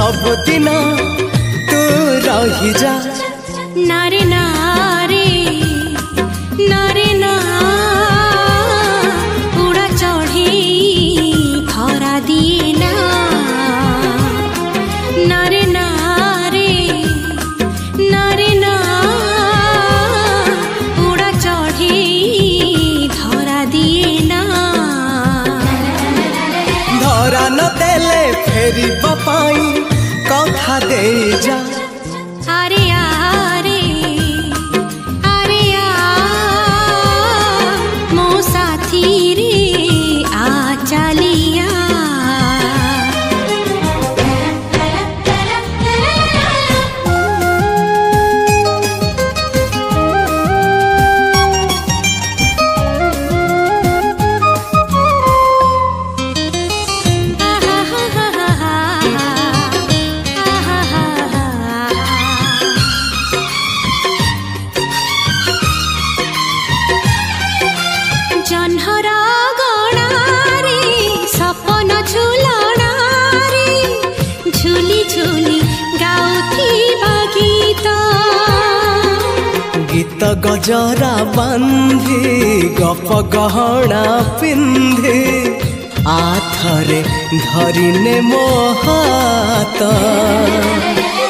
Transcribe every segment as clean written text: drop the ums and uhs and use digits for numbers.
सबुदिन तू रही जा। नारे नारे नारे ना उड़ा चढ़ी खरा दिए ना। नारे नारे नारे ना उड़ा चढ़ी धरा दिए ना। धरा न देले फेरी बापाई कथा दे जा। अरे यारे अरे यार मो साथी रे आ चलिया। जन्हर गणारे सपन झुलणारे झुली झुली गाउथिबा गीत। गीत गजरा बांधी गप गहना पिंधे आथरे धरिने मो हाथ।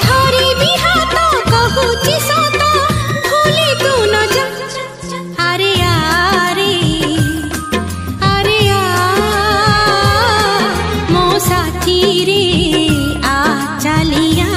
धरिबी हाथ कहुची सत भूली तू न जा। अरे यारे अरे यार मो साथी रे आ चलिया।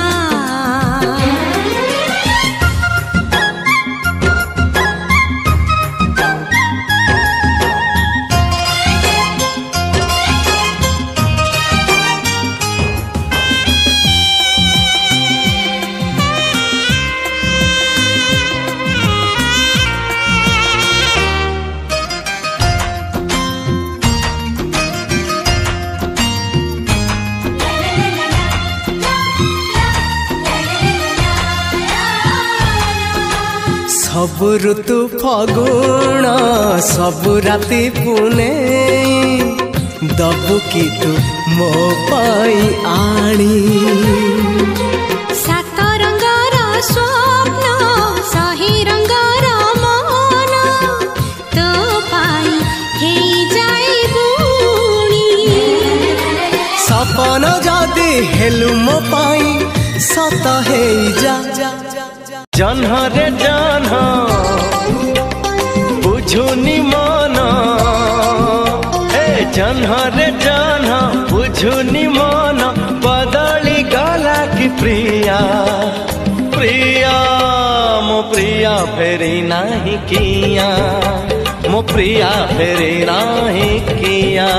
सब ऋतु फगुण सब राति पुने दबु कि तू मो पाई आणी। सात रंगर स्वप्न सही रंगर मन तो पाई हे जाए बुणी। सपन जदि हेलु मो पाई सत हे जा। जन्ह रे जन्ह बुझुनी मन ए जन्ह रे जन्ह बुझुनी मन बदली गला की प्रिया। प्रिया मो प्रिया फेरी नहीं किया। मो प्रिया फेरी नहीं किया।